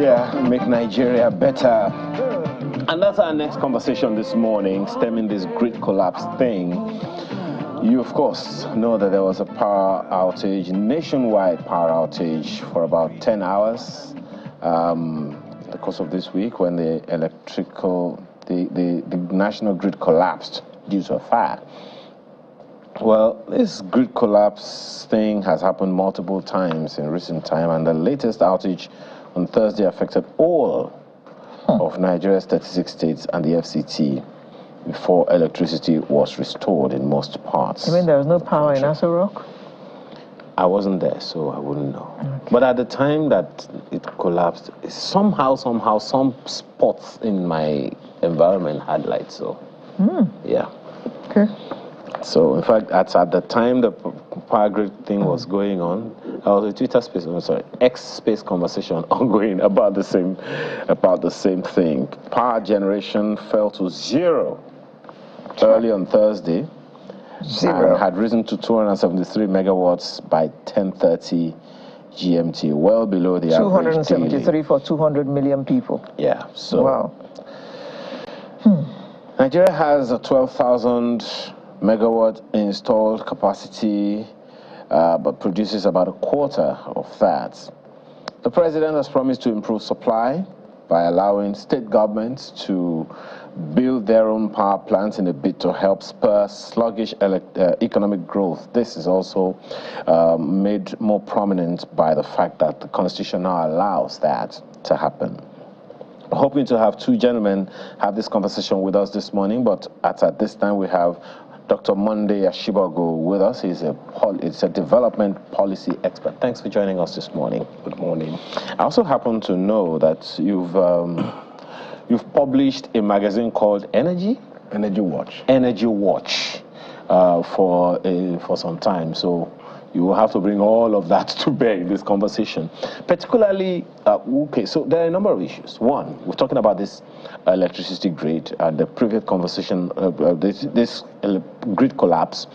Yeah, make Nigeria better. And that's our next conversation this morning, stemming this grid collapse thing. You, of course, know that there was a power outage, nationwide power outage for about 10 hours the course of this week when the national grid collapsed due to a fire. Well, this grid collapse thing has happened multiple times in recent time, and the latest outage on Thursday affected all of Nigeria's 36 states and the FCT before electricity was restored in most parts. You mean there was no power in Aso Rock? I wasn't there, so I wouldn't know. Okay. But at the time that it collapsed, somehow, some spots in my environment had lights, so yeah. Okay. So, in fact, at the time the power grid thing was going on, I was a Twitter space, X space conversation ongoing about the same thing. Power generation fell to 0 early on Thursday. 0. And had risen to 273 megawatts by 10:30 GMT, well below the average 273 for 200 million people. Yeah. So. Wow. Nigeria has a 12,000 megawatt installed capacity, but produces about a quarter of that. The president has promised to improve supply by allowing state governments to build their own power plants in a bid to help spur sluggish economic growth. This is also made more prominent by the fact that the Constitution now allows that to happen. Hoping to have two gentlemen have this conversation with us this morning, but at this time we have Dr. Monday Ashibago with us. He's a development policy expert. Thanks for joining us this morning. Good morning. I also happen to know that you've published a magazine called Energy Watch for some time. So you will have to bring all of that to bear in this conversation. Particularly, okay, so there are a number of issues. One, we're talking about this electricity grid. The previous conversation, this grid collapse,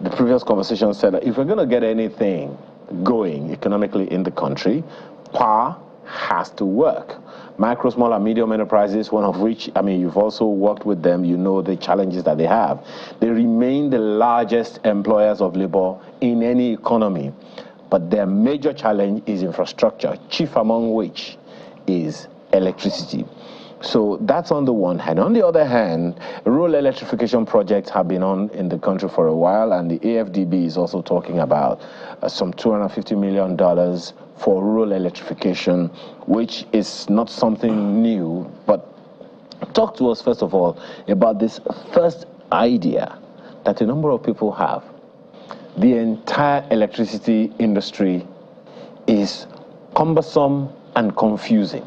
the previous conversation said that if we're going to get anything going economically in the country, power has to work. Micro, small, and medium enterprises, one of which, I mean, you've also worked with them, you know the challenges that they have. They remain the largest employers of labor in any economy, but their major challenge is infrastructure, chief among which is electricity. So that's on the one hand. On the other hand, rural electrification projects have been on in the country for a while, and the AFDB is also talking about some $250 million for rural electrification, which is not something new. But talk to us, first of all, about this first idea that a number of people have. The entire electricity industry is cumbersome and confusing.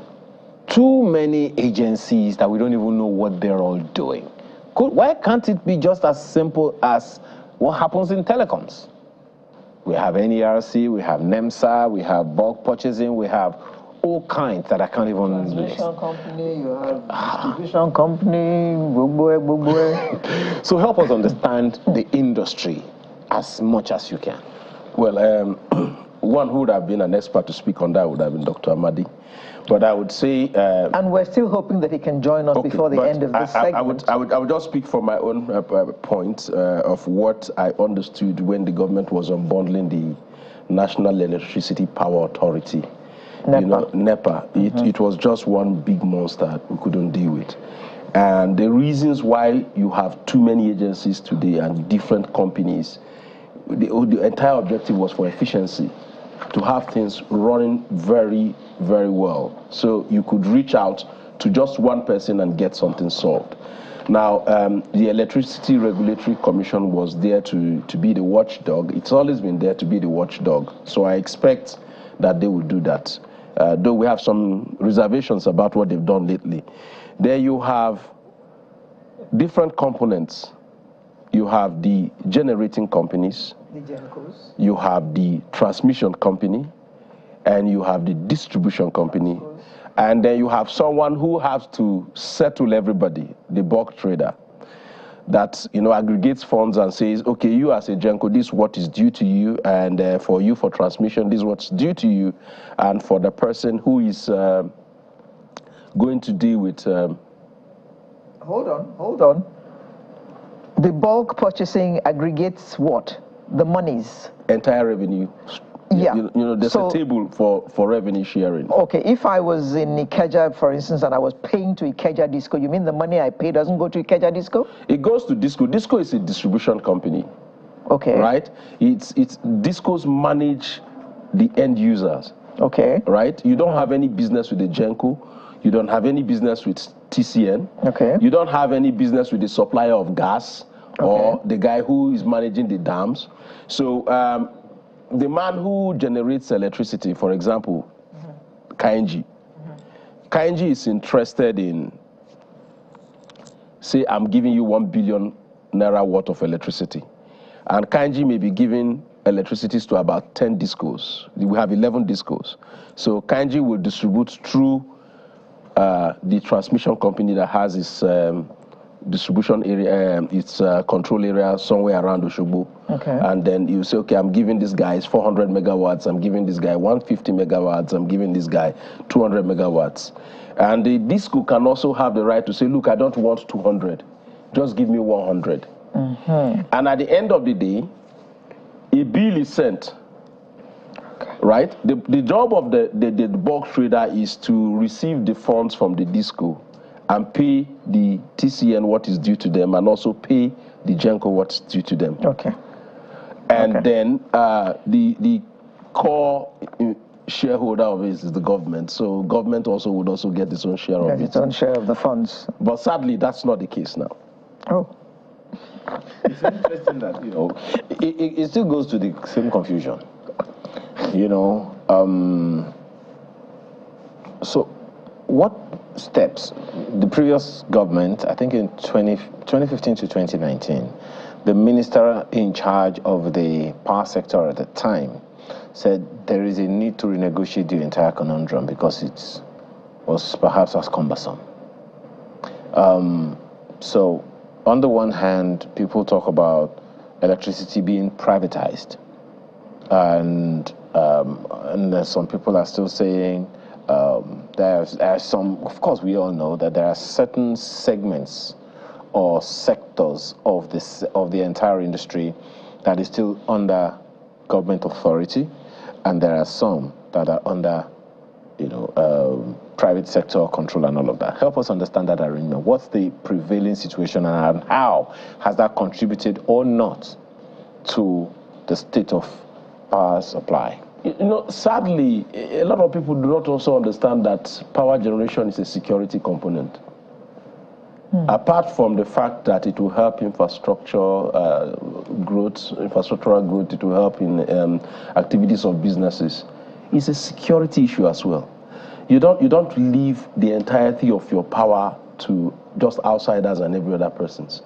Too many agencies that we don't even know what they're all doing. Why can't it be just as simple as what happens in telecoms? We have NERC, we have NEMSA, we have bulk purchasing, we have all kinds that I can't even list. Transmission company, you have distribution company, So help us understand the industry as much as you can. Well, one who would have been an expert to speak on that would have been Dr. Amadi. But I would say... and we're still hoping that he can join us before the end of this segment. I would just speak from my own point of what I understood when the government was unbundling the National Electricity Power Authority. NEPA. You know, NEPA. It was just one big monster we couldn't deal with. And the reasons why you have too many agencies today and different companies, the entire objective was for efficiency, to have things running very, very well. So you could reach out to just one person and get something solved. Now, the Electricity Regulatory Commission was there to be the watchdog. It's always been there to be the watchdog. So I expect that they will do that. Though we have some reservations about what they've done lately. There you have different components. You have the generating companies, the GenCos. You have the transmission company, and you have the distribution company, and then you have someone who has to settle everybody, the bulk trader, that aggregates funds and says, okay, you as a GenCo, this is what is due to you, and for you for transmission, this is what's due to you, and for the person who is going to deal with... Hold on. The bulk purchasing aggregates what? The monies? Entire revenue. Yeah. You know, there's a table for revenue sharing. Okay, if I was in Ikeja, for instance, and I was paying to Ikeja Disco, you mean the money I pay doesn't go to Ikeja Disco? It goes to Disco. Disco is a distribution company. Okay. Right? It's Discos manage the end users. Okay. Right? You don't have any business with the Genco. You don't have any business with TCN. Okay. You don't have any business with the supplier of gas or the guy who is managing the dams. So the man who generates electricity, for example, Kainji. Kainji is interested in, say, I'm giving you 1 billion naira worth of electricity. And Kainji may be giving electricities to about 10 discos. We have 11 discos. So Kainji will distribute through the transmission company that has its distribution area, its control area somewhere around Osogbo. Okay. And then you say, okay, I'm giving this guy 400 megawatts, I'm giving this guy 150 megawatts, I'm giving this guy 200 megawatts. And the disco can also have the right to say, look, I don't want 200, just give me 100. And at the end of the day, a bill is sent. Right? The job of the bulk trader is to receive the funds from the disco and pay the TCN what is due to them, and also pay the Genco what's due to them. Okay. And then the core shareholder of it is the government. So government also would also get its own share of it. Its own share of the funds. But sadly, that's not the case now. Oh. It's interesting that, you know, it still goes to the same confusion. You know, so what steps the previous government, I think in 2015 to 2019, the minister in charge of the power sector at the time said there is a need to renegotiate the entire conundrum because it was perhaps as cumbersome. So on the one hand, people talk about electricity being privatized, and some people are still saying there's some, of course we all know that there are certain segments or sectors of the entire industry that is still under government authority, and there are some that are under, you know, private sector control and all of that. Help us understand that arrangement. What's the prevailing situation, and how has that contributed or not to the state of power supply? You know, sadly, a lot of people do not also understand that power generation is a security component. Apart from the fact that it will help infrastructural growth, it will help in activities of businesses, it's a security issue as well. You don't leave the entirety of your power to just outsiders and every other persons.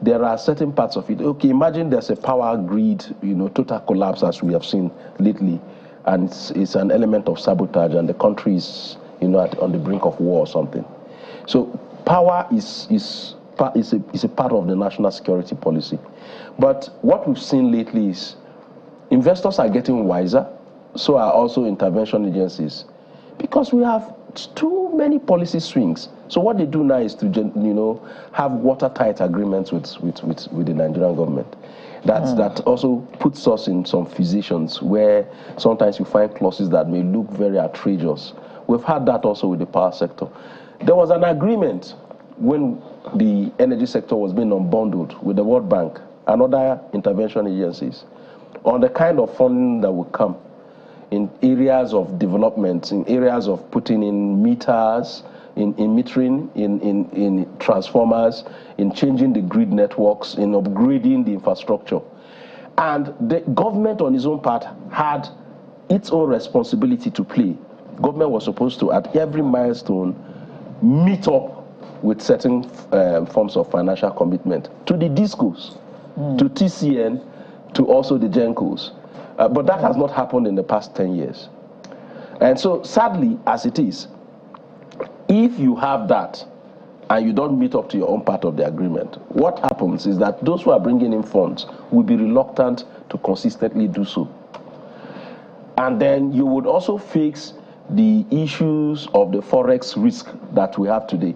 There are certain parts of it. Okay, imagine there's a power grid, you know, total collapse as we have seen lately, and it's an element of sabotage, and the country is, you know, on the brink of war or something. So power is a part of the national security policy. But what we've seen lately is investors are getting wiser, so are also intervention agencies, because we have too many policy swings. So what they do now is to, you know, have watertight agreements with the Nigerian government. That also puts us in some positions where sometimes you find clauses that may look very outrageous. We've had that also with the power sector. There was an agreement when the energy sector was being unbundled with the World Bank and other intervention agencies on the kind of funding that would come in areas of development, in areas of putting in meters, in metering, in transformers, in changing the grid networks, in upgrading the infrastructure. And the government on its own part had its own responsibility to play. Government was supposed to, at every milestone, meet up with certain forms of financial commitment to the discos, to TCN, to also the Gencos. But that has not happened in the past 10 years. And so, sadly, as it is, if you have that and you don't meet up to your own part of the agreement, what happens is that those who are bringing in funds will be reluctant to consistently do so. And then you would also face the issues of the forex risk that we have today.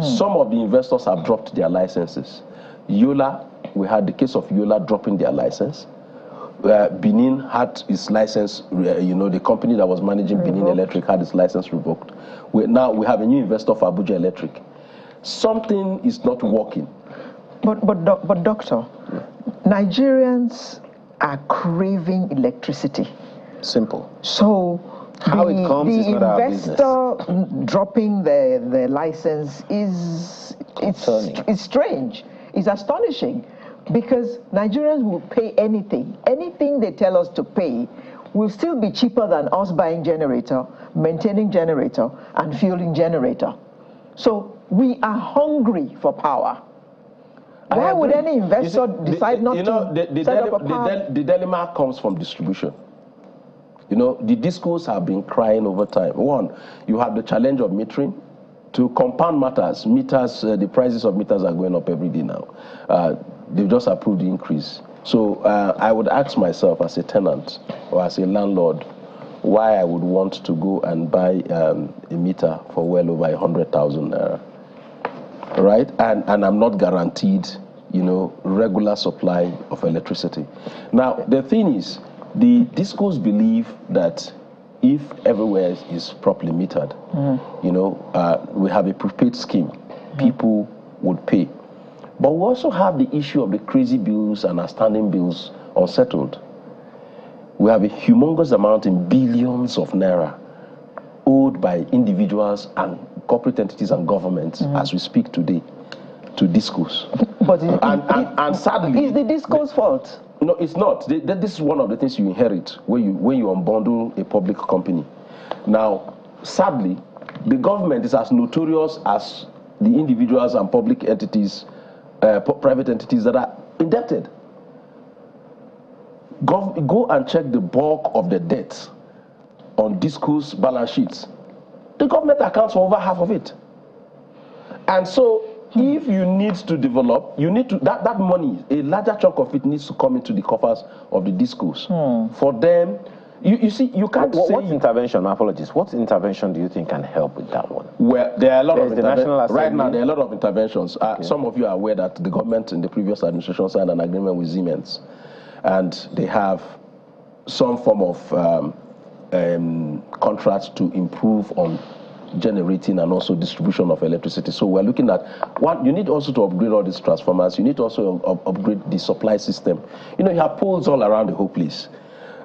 Some of the investors have dropped their licenses. Yola, we had the case of Yola dropping their license. Benin had its license, the company that was managing Benin Electric had its license revoked. Now we have a new investor for Abuja Electric. Something is not working. But doctor, Nigerians are craving electricity. Simple. So how it comes is not our business. The investor dropping the license is strange. It's astonishing, because Nigerians will pay anything. Anything they tell us to pay will still be cheaper than us buying generator, maintaining generator, and fueling generator. So we are hungry for power. Why would any investor decide not to set up a power? The dilemma comes from distribution. The discos have been crying over time. One, you have the challenge of metering. To compound matters, the prices of meters are going up every day now. They've just approved the increase. So I would ask myself as a tenant or as a landlord why I would want to go and buy a meter for well over 100,000 naira. Right? And I'm not guaranteed, regular supply of electricity. Now, the thing is, the discos believe that if everywhere is properly metered, we have a prepaid scheme, people would pay. But we also have the issue of the crazy bills and outstanding bills unsettled. We have a humongous amount in billions of naira owed by individuals and corporate entities and governments as we speak today to discos. But and sadly, it's the disco's fault. No, it's not. This is one of the things you inherit when you unbundle a public company. Now, sadly, the government is as notorious as the individuals and public entities, private entities that are indebted. Go and check the bulk of the debt on disco's balance sheets. The government accounts for over half of it. And so, if you need to develop, you need to that money, a larger chunk of it needs to come into the coffers of the discos. For them, you see, you can't say... What intervention, my apologies, what intervention do you think can help with that one? Well, there are a lot of interventions. Right now, there are a lot of interventions. Some of you are aware that the government in the previous administration signed an agreement with Siemens, and they have some form of contracts to improve on generating and also distribution of electricity. So we're looking at you need also to upgrade all these transformers. You need to also upgrade the supply system. You have poles all around the whole place.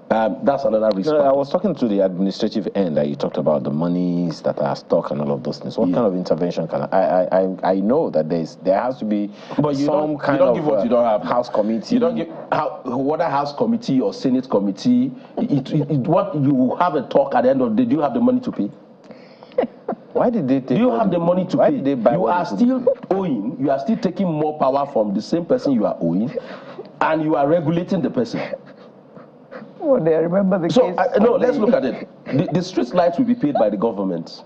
That's another risk. I was talking to the administrative end that you talked about, the monies that are stuck and all of those things. What kind of intervention can I know that there has to be some kind of what you don't have. House committee. You don't give whether House committee or Senate committee. What you have a talk at the end of the day. Do you have the money to pay? Why did they take? Do you have the money to pay? Did they buy? You are still owing. You are still taking more power from the same person you are owing, and you are regulating the person. Well, I remember the case. No, let's look at it. The street lights will be paid by the government.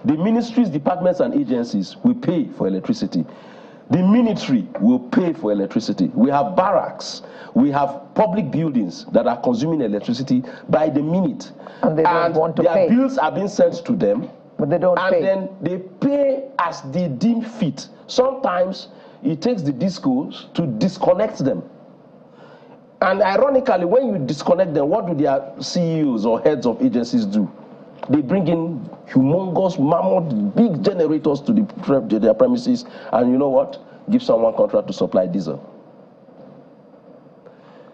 The ministries, departments, and agencies will pay for electricity. The military will pay for electricity. We have barracks. We have public buildings that are consuming electricity by the minute. And they don't want to pay. Their bills are being sent to them. But they don't pay. And then they pay as they deem fit. Sometimes it takes the discos to disconnect them. And ironically, when you disconnect them, what do their CEOs or heads of agencies do? They bring in humongous, mammoth, big generators to their premises, and you know what? Give someone contract to supply diesel.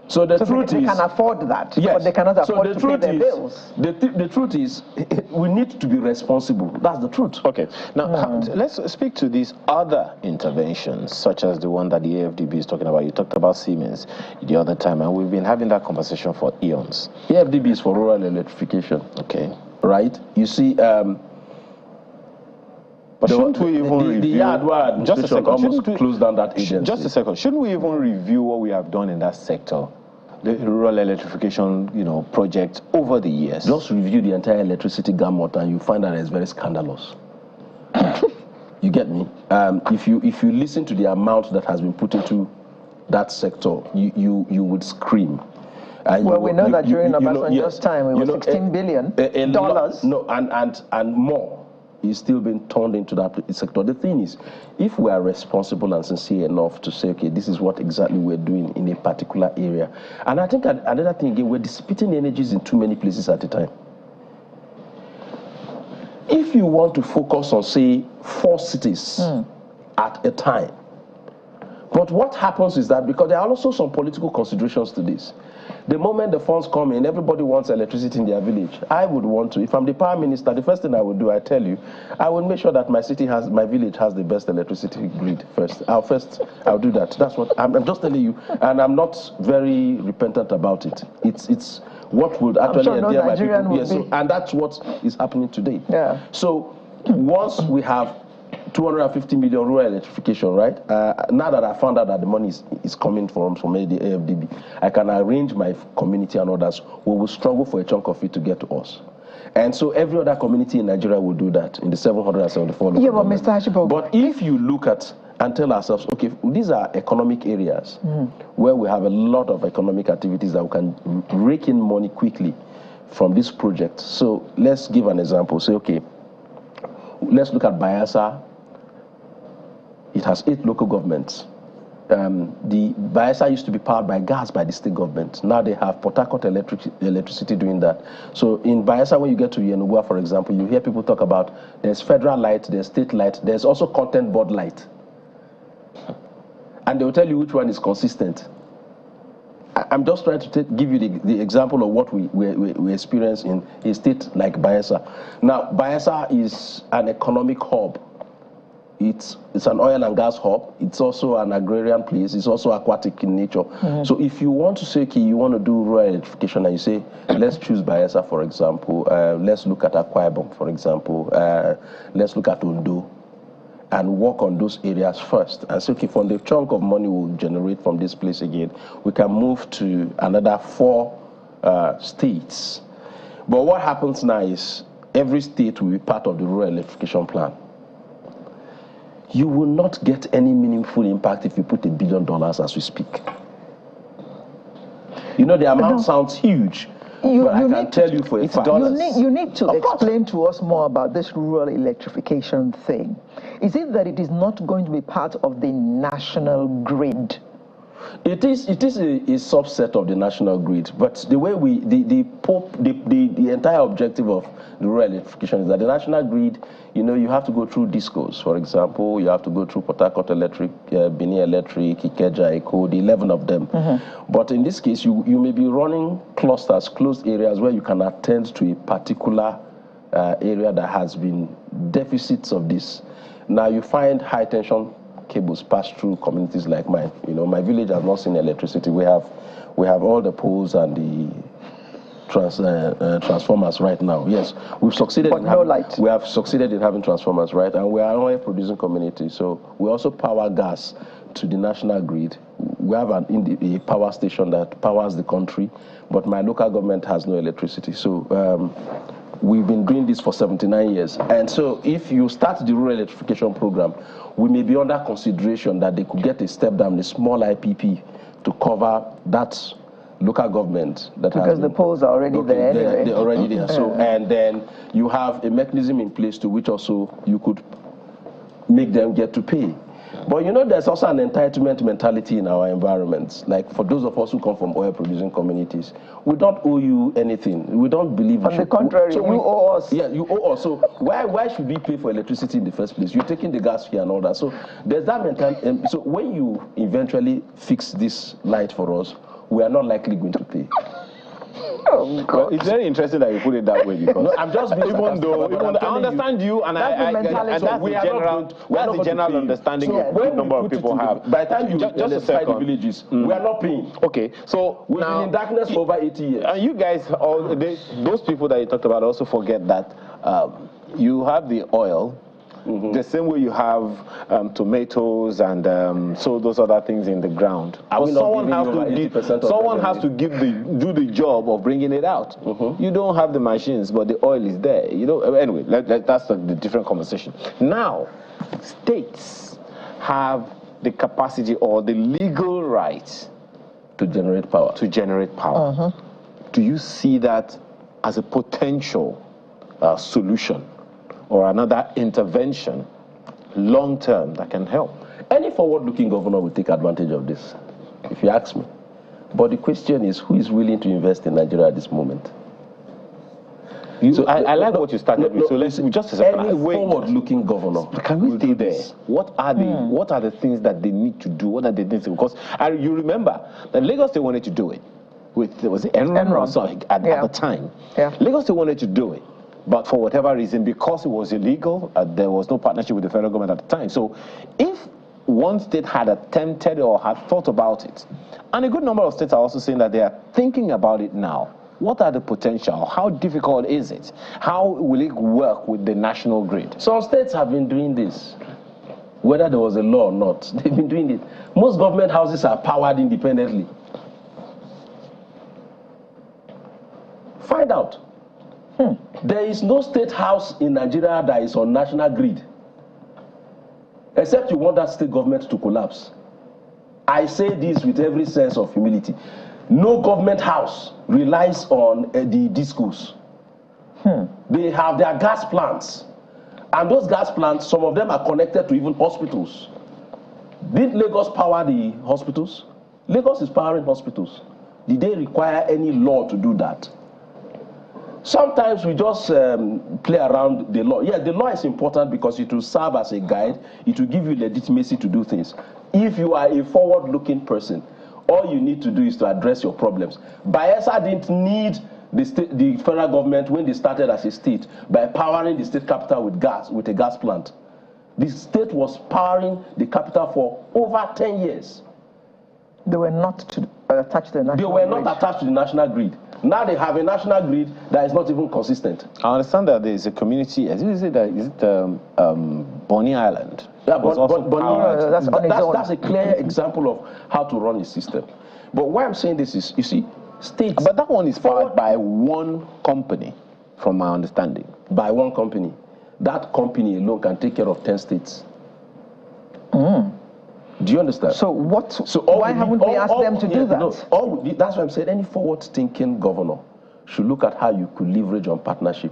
So the truth is, they can afford that, yes, but they cannot afford to pay their bills. The truth is, we need to be responsible. That's the truth. Okay. Now, let's speak to these other interventions, such as the one that the AFDB is talking about. You talked about Siemens the other time, and we've been having that conversation for eons. AFDB is for rural electrification. Okay. Right? You see... but shouldn't we even review... The Yardwa just a second. Almost close down that agency. Just a second. Shouldn't we even review what we have done in that sector? The rural electrification, project over the years. Just review the entire electricity gamut, and you find that it's very scandalous. You get me? If you listen to the amount that has been put into that sector, you would scream. Well, we know that during Obasanjo's time, it was $16 billion. And more is still being turned into that sector. The thing is, if we are responsible and sincere enough to say, okay, this is what exactly we're doing in a particular area. And I think another thing again, we're dissipating energies in too many places at a time. If you want to focus on, say, 4 cities at a time, but what happens is that, because there are also some political considerations to this, the moment the funds come in, everybody wants electricity in their village. I would want to, if I'm the power minister, the first thing I would do, I tell you, I will make sure that my village has the best electricity grid first. I'll do that. That's what I'm just telling you, and I'm not very repentant about it. It's what would actually endear my people. Yes, and that's what is happening today. Yeah. So once we have 250 million rural electrification, right? Now that I found out that the money is coming from the AFDB, I can arrange my community and others who will struggle for a chunk of it to get to us. And so every other community in Nigeria will do that in the 774 local governments. But Mr. Hashibo, but if you look at and tell ourselves, okay, these are economic areas where we have a lot of economic activities that we can rake in money quickly from this project. So let's give an example. Say, okay, let's look at Bayelsa. It has 8 local governments. The Bayelsa used to be powered by gas by the state government. Now they have Port Harcourt electricity doing that. So in Bayelsa, when you get to Yenagoa, for example, you hear people talk about there's federal light, there's state light, there's also content board light. And they'll tell you which one is consistent. I'm just trying to give you the example of what we experience in a state like Bayelsa. Now, Bayelsa is an economic hub. It's an oil and gas hub. It's also an agrarian place. It's also aquatic in nature. So if you want to say, okay, you want to do rural electrification, and you say, let's choose Bayelsa, for example. Let's look at Akwa Ibom, for example. Let's look at Ondo, and work on those areas first. And say, okay, from the chunk of money we'll generate from this place again, we can move to another 4 states. But what happens now is every state will be part of the rural electrification plan. You will not get any meaningful impact if you put $1 billion as we speak. You know, the amount sounds huge, but I can tell you for a fact. You need to explain to us more about this rural electrification thing. Is it that it is not going to be part of the national grid? It is a subset of the national grid, but the way the entire objective of the rural electrification is that the national grid, you know, you have to go through DISCOs, for example, you have to go through Port Harcourt Electric, Benin Electric, Ikeja, Eko, the 11 of them. But in this case, you may be running clusters, closed areas where you can attend to a particular area that has been deficits of this. Now you find high tension cables pass through communities like mine. You know, my village has not seen electricity. We have all the poles and the transformers right now. Yes, we've succeeded. But no light. We have succeeded in having transformers, right? And we are an oil-producing community, so we also power gas to the national grid. We have a power station that powers the country, but my local government has no electricity. So we've been doing this for 79 years. And so if you start the rural electrification program, we may be under consideration that they could get a step down, a small IPP, to cover that local government. Because the poles are already there anyway. They're already there. So, and then you have a mechanism in place to which also you could make them get to pay. But you know, there's also an entitlement mentality in our environments. Like for those of us who come from oil-producing communities, we don't owe you anything. We don't believe. On the contrary, so you owe us. Yeah, you owe us. So why should we pay for electricity in the first place? You're taking the gas fee and all that. So there's that mentality. So when you eventually fix this light for us, we are not likely going to pay. Oh, God. Well, it's very interesting that you put it that way, because no, I'm just being even though I understand you, and that's the general understanding of a number of people have. By the time you just a second, the villages, we are not paying. Okay, so we've been in darkness for over 80 years. And you guys, those people that you talked about, also forget that you have the oil. The same way you have tomatoes and so those other things in the ground. But someone has to do the job of bringing it out. You don't have the machines, but the oil is there. You know. Anyway, that's the different conversation. Now, states have the capacity or the legal right to generate power. To generate power. Do you see that as a potential solution or another intervention long term that can help? Any forward-looking governor will take advantage of this, if you ask me. But the question is, who is willing to invest in Nigeria at this moment? I like what you started with. So let's just a second. Any forward-looking governor. Can we stay there? What are the things that they need to do? What are the things? Because you remember that Lagos, they wanted to do it with, was it Enron at the time? Yeah. Lagos, they wanted to do it. But for whatever reason, because it was illegal, there was no partnership with the federal government at the time. So if one state had attempted or had thought about it, and a good number of states are also saying that they are thinking about it now, what are the potential? How difficult is it? How will it work with the national grid? Some states have been doing this. Whether there was a law or not, they've been doing it. Most government houses are powered independently. Find out. There is no state house in Nigeria that is on national grid, except you want that state government to collapse. I say this with every sense of humility. No government house relies on the discos. They have their gas plants. And those gas plants, some of them are connected to even hospitals. Did Lagos power the hospitals? Lagos is powering hospitals. Did they require any law to do that? Sometimes we just play around the law. Yeah, the law is important because it will serve as a guide. It will give you legitimacy to do things. If you are a forward-looking person, all you need to do is to address your problems. Bayelsa didn't need the federal government when they started as a state by powering the state capital with gas, with a gas plant. The state was powering the capital for over 10 years. They were not attached to the national grid. They were not attached to the national grid. Now they have a national grid that is not even consistent. I understand that there is a community, is it Bonny Island? Yeah, but that's a clear example of how to run a system. But why I'm saying this is, you see, states... But that one is powered by one company, from my understanding. By one company. That company alone can take care of 10 states. Do you understand? So why haven't we asked them to do that? No, that's why I'm saying any forward-thinking governor should look at how you could leverage on partnership.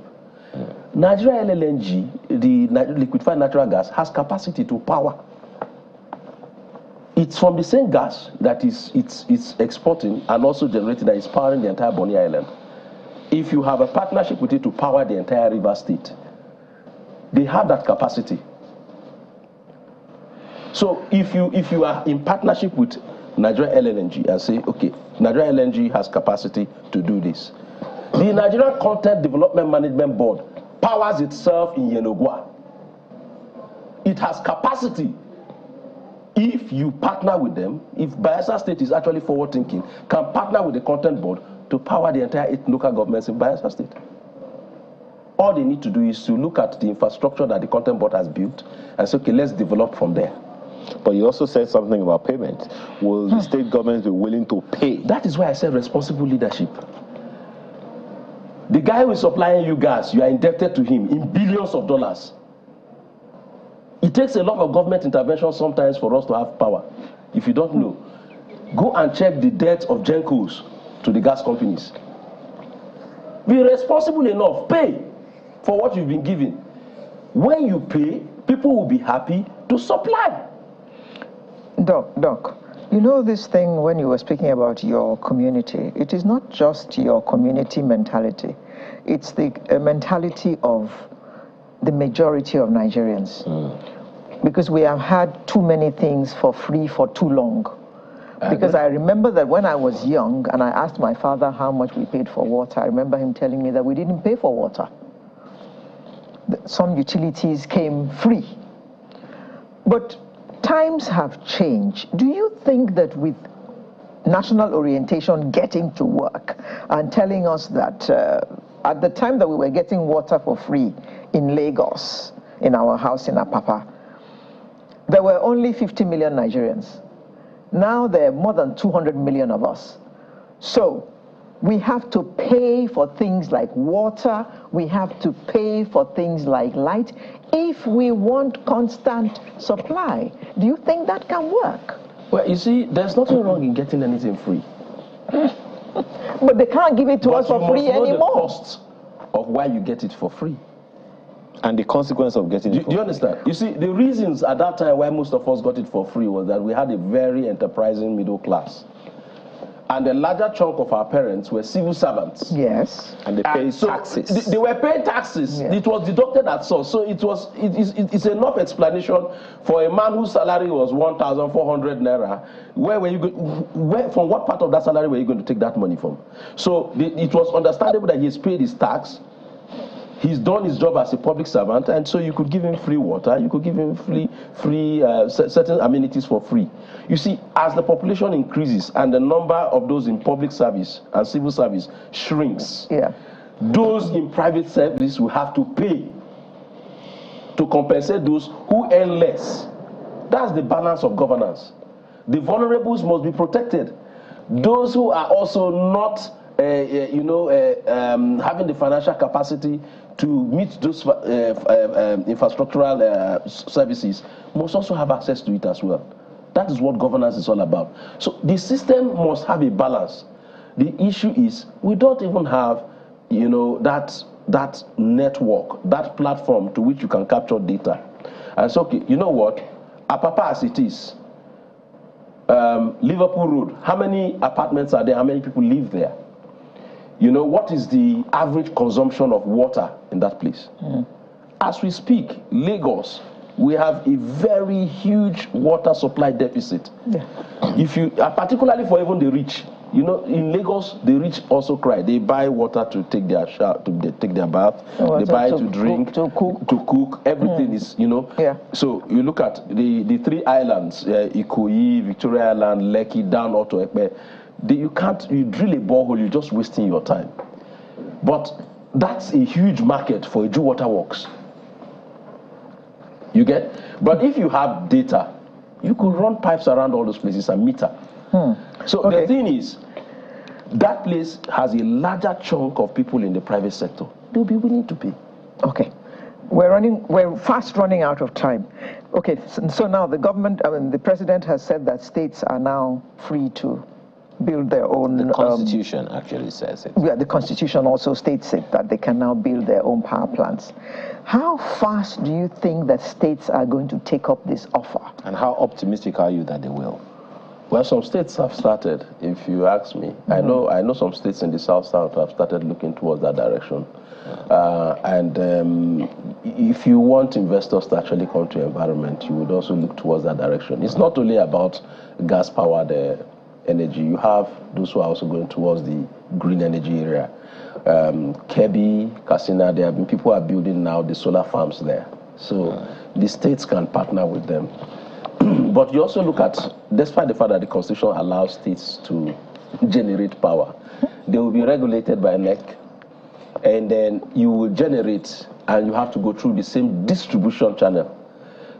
Nigeria LNG, the liquefied natural gas, has capacity to power. It's from the same gas that it's exporting and also generating that is powering the entire Bonny Island. If you have a partnership with it to power the entire River State, they have that capacity. So if you are in partnership with Nigeria LNG and say, okay, Nigeria LNG has capacity to do this. The Nigerian Content Development Management Board powers itself in Yenogwa. It has capacity. If you partner with them, if Bayelsa State is actually forward-thinking, can partner with the Content Board to power the entire 8 local governments in Bayelsa State. All they need to do is to look at the infrastructure that the Content Board has built and say, okay, let's develop from there. But you also said something about payment. Will the state governments be willing to pay? That is why I said responsible leadership. The guy who is supplying you gas, you are indebted to him in billions of dollars. It takes a lot of government intervention sometimes for us to have power. If you don't know, go and check the debt of Gencos to the gas companies. Be responsible enough, pay for what you've been given. When you pay, people will be happy to supply. Doc, you know this thing when you were speaking about your community, it is not just your community mentality. It's the mentality of the majority of Nigerians. Because we have had too many things for free for too long. Because I remember that when I was young and I asked my father how much we paid for water, I remember him telling me that we didn't pay for water. Some utilities came free. But times have changed. Do you think that with national orientation getting to work and telling us that at the time that we were getting water for free in Lagos, in our house in Apapa, there were only 50 million Nigerians. Now there are more than 200 million of us. So we have to pay for things like water, we have to pay for things like light, if we want constant supply. Do you think that can work? Well, you see, there's nothing wrong in getting anything free. But they can't give it to us for free anymore. The cost of why you get it for free. And the consequence of getting it for free. Do you understand? You see, the reasons at that time why most of us got it for free was that we had a very enterprising middle class. And the larger chunk of our parents were civil servants. Yes. And they paid taxes. They were paying taxes. Yeah. It was deducted at source. So it's enough explanation for a man whose salary was 1,400 naira. From what part of that salary were you going to take that money from? So it was understandable that he's paid his tax. He's done his job as a public servant, and so you could give him free water, you could give him certain amenities for free. You see, as the population increases and the number of those in public service and civil service shrinks, those in private service will have to pay to compensate those who earn less. That's the balance of governance. The vulnerables must be protected. Those who are also not having the financial capacity to meet those infrastructural services must also have access to it as well. That is what governance is all about. So the system must have a balance. The issue is we don't even have, that network, that platform to which you can capture data. And so, okay, you know what? Apapa as it is, Liverpool Road, how many apartments are there? How many people live there? What is the average consumption of water in that place? As we speak, Lagos, we have a very huge water supply deficit. If you, particularly for even the rich, in Lagos, the rich also cry. They buy water to take their shower, to take their bath. They buy to drink, to cook. Everything is, So you look at the three islands, Ikoyi, Victoria Island, Lekki, down Oto Ekpe. You drill a borehole, you're just wasting your time. But that's a huge market for Eju Water Works. You get? But if you have data, you could run pipes around all those places and meter. So the thing is, that place has a larger chunk of people in the private sector. They'll be willing to pay. Okay. We're fast running out of time. Okay, so now the government, the president has said that states are now free to build their own. The Constitution actually says it. Yeah, the Constitution also states it, that they can now build their own power plants. How fast do you think that states are going to take up this offer? And how optimistic are you that they will? Well, some states have started, if you ask me. I know some states in the South have started looking towards that direction. If you want investors to actually come to your environment, you would also look towards that direction. It's not only about gas-powered energy. You have those who are also going towards the green energy area. Kebbi, Katsina, there have been people who are building now the solar farms there. So the states can partner with them. But you also look at, despite the fact that the Constitution allows states to generate power, they will be regulated by NEC, and then you will generate, and you have to go through the same distribution channel.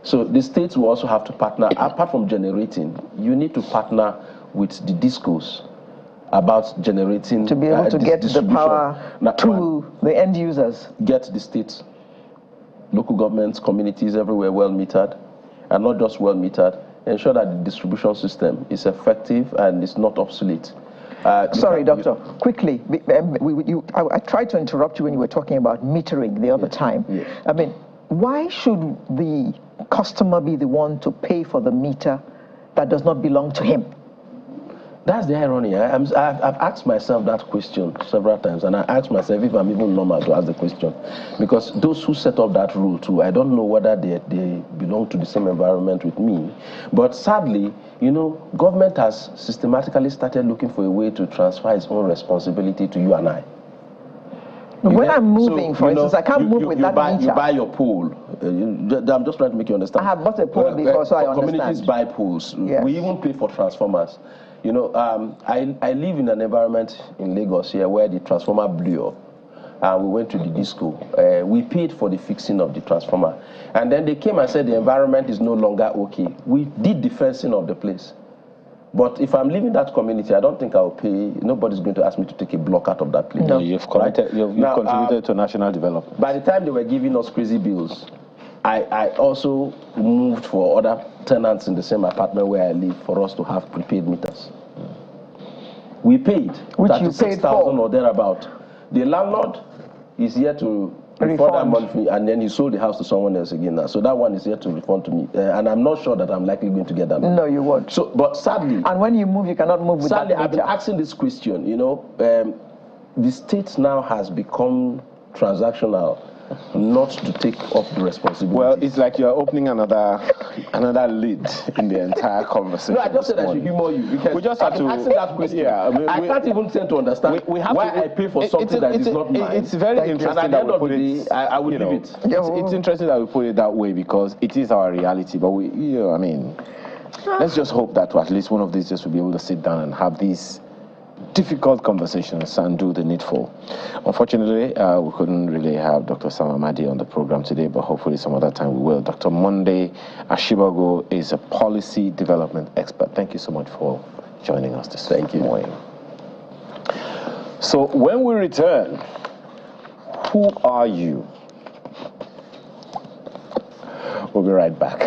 So the states will also have to partner. Apart from generating, you need to partner with the discos about generating, to be able to get the power to the end users. Get the states, local governments, communities everywhere well metered, and not just well metered. Ensure that the distribution system is effective and is not obsolete. Sorry, Doctor. Quickly, I tried to interrupt you when you were talking about metering the other time. Yes. I mean, why should the customer be the one to pay for the meter that does not belong to him? That's the irony. I've asked myself that question several times, and I ask myself if I'm even normal to ask the question. Because those who set up that rule too, I don't know whether they belong to the same environment with me. But sadly, government has systematically started looking for a way to transfer its own responsibility to you and I. When I'm moving, for instance, I can't move with that meter. You buy your pole. I'm just trying to make you understand. I have bought a pole before, so I understand. Communities buy poles. Yes. We even pay for transformers. I live in an environment in Lagos here where the transformer blew up. We went to the disco. We paid for the fixing of the transformer. And then they came and said the environment is no longer okay. We did the fencing of the place. But if I'm leaving that community, I don't think I'll pay. Nobody's going to ask me to take a block out of that place. No, you've contributed to national development. By the time they were giving us crazy bills, I also moved for other tenants in the same apartment where I live for us to have prepaid meters. We paid, which you paid 36,000 for, or thereabout. The landlord is here to refund that money, and then he sold the house to someone else again now. So that one is here to refund to me, and I'm not sure that I'm likely going to get that money. No, you won't. So, but sadly, and when you move, you cannot move with sadly, that I've been asking this question. You know, the state now has become transactional, not to take up the responsibility. Well, it's like you're opening another lid in the entire conversation. No, I just said I should humor you because we just have to answer that question. Yeah, I can't even tend to understand why I pay for something that is not mine. It's very interesting that we put it. I will leave it. It's interesting that we put it that way because it is our reality. But I mean, let's just hope that at least one of these days we'll be able to sit down and have these difficult conversations and do the needful. Unfortunately, we couldn't really have Dr. Sam Amadi on the program today, but hopefully some other time we will. Dr. Monday Ashibago is a policy development expert. Thank you so much for joining us this morning. So when we return, who are you? We'll be right back.